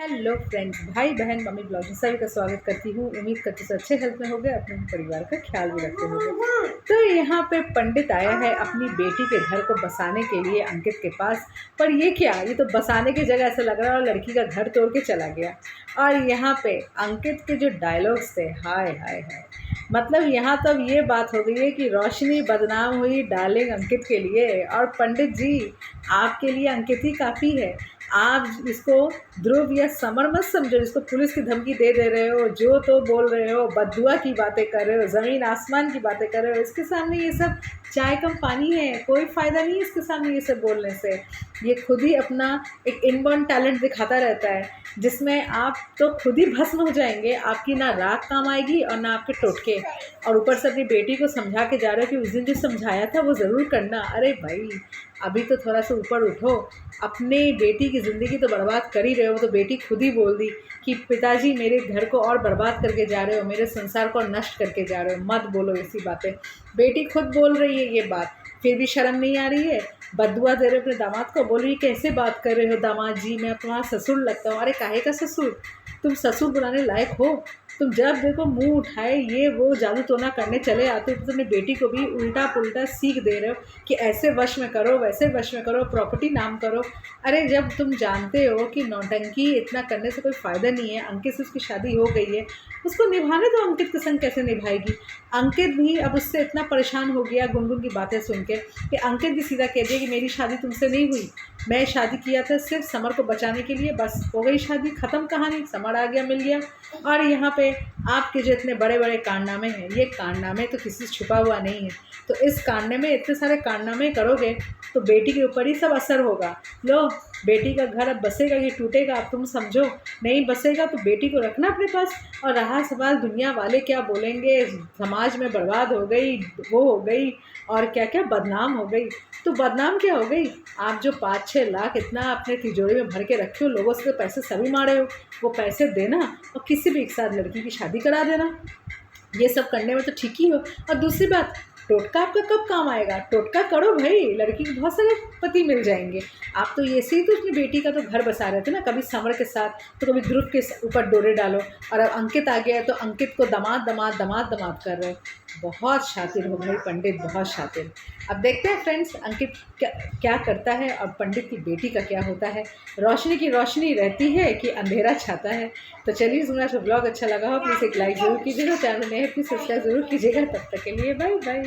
Hello friends, भाई बहन mummy blog में सभी का स्वागत करती हूँ। उम्मीद करती हूँ अच्छे हेल्थ में हो गए, अपने परिवार का ख्याल भी रखते होंगे। तो यहाँ पे पंडित आया है अपनी बेटी के घर को बसाने के लिए अंकित के पास। पर ये क्या, ये तो बसाने की जगह ऐसा लग रहा है और लड़की का घर तोड़ के चला गया। और यहाँ पे अंकित के जो डायलॉग्स थे, हाय हाय हाय, मतलब यहाँ तो अब ये बात हो गई है कि रोशनी बदनाम हुई डार्लिंग अंकित के लिए। और पंडित जी, आपके लिए अंकित ही काफ़ी है। आप इसको ध्रुव या समर मत समझो, इसको पुलिस की धमकी दे रहे हो, जो तो बोल रहे हो, बद्दुआ की बातें कर रहे हो, ज़मीन आसमान की बातें कर रहे हो। इसके सामने ये सब चाय कम पानी है, कोई फ़ायदा नहीं है इसके सामने ये सब बोलने से। ये खुद ही अपना एक इनबॉर्न टैलेंट दिखाता रहता है, जिसमें आप तो खुद ही भस्म हो जाएंगे। आपकी ना राख काम आएगी और ना आपके टोटके। और ऊपर से अपनी बेटी को समझा के जा रहे हो कि उस दिन जो समझाया था वो ज़रूर करना। अरे भाई, अभी तो थोड़ा सा ऊपर उठो। अपने बेटी की ज़िंदगी तो बर्बाद कर ही रहे हो। तो बेटी खुद ही बोल दी कि पिताजी मेरे घर को और बर्बाद करके जा रहे हो, मेरे संसार को नष्ट करके जा रहे हो, मत बोलो ऐसी बातें। बेटी खुद बोल रही है ये बात, फिर भी शर्म नहीं आ रही है। बद्दुआ दे रहे हो अपने दामाद को, बोल रही कैसे बात कर रहे हो दामाद जी, मैं तुम्हारा ससुर लगता हूँ। अरे काहे का ससुर, तुम ससुर बुलाने लायक हो? तुम जब देखो मुंह उठाए ये वो जादू टोना करने चले आते हो। तो अपनी बेटी को भी उल्टा पुल्टा सीख दे रहे हो कि ऐसे वश में करो, वैसे वश में करो, प्रॉपर्टी नाम करो। अरे जब तुम जानते हो कि नौटंकी इतना करने से कोई फ़ायदा नहीं है, अंकित से उसकी शादी हो गई है, उसको निभाने दो। अंकित के संग कैसे निभाएगी? अंकित भी अब उससे इतना परेशान हो गया गुनगुन की बातें सुन के कि अंकित भी सीधा कह दिया कि मेरी शादी तुमसे नहीं हुई, मैं शादी किया था सिर्फ समर को बचाने के लिए, बस हो गई शादी, ख़त्म कहानी। समर आ गया, मिल गया। और यहाँ पे आपके जो इतने बड़े बड़े कारनामे हैं, ये कारनामे तो किसी से छुपा हुआ नहीं है। तो इस कारनामे में इतने सारे कारनामे करोगे तो बेटी के ऊपर ही सब असर होगा। लो, बेटी का घर अब बसेगा कि टूटेगा, अब तुम समझो। नहीं बसेगा तो बेटी को रखना अपने पास। और रहा सवाल दुनिया वाले क्या बोलेंगे, समाज में बर्बाद हो गई, वो हो गई, और क्या क्या बदनाम हो गई। तो बदनाम क्या हो गई? आप जो 5-6 लाख इतना अपने तिजोरी में भर के रखे हो, लोगों से पैसे सभी मारे हो, वो पैसे देना और किसी भी एक साथ लड़की की शादी करा देना। ये सब करने में तो ठीक ही हो। और दूसरी बात, टोटका आपका कब काम आएगा? टोटका करो भाई, लड़की को बहुत सारे पति मिल जाएंगे। आप तो ऐसे ही तो अपनी बेटी का तो घर बसा रहे थे ना, कभी समर के साथ तो कभी ध्रुव के ऊपर डोरे डालो, और अब अंकित आ गया है तो अंकित को दमाद दमाद दमाद दमाद कर रहे हो। बहुत शातिर हो भाई पंडित, बहुत शातिर। अब देखते हैं फ्रेंड्स अंकित क्या करता है और पंडित की बेटी का क्या होता है। रोशनी की रोशनी रहती है कि अंधेरा छाता है। तो चलिए, मेरा ब्लॉग अच्छा लगा हो प्लीज़ एक लाइक ज़रूर कीजिएगा, चैनल में नए प्लीज़ सब्सक्राइब ज़रूर कीजिएगा। तब तक के लिए बाय बाय।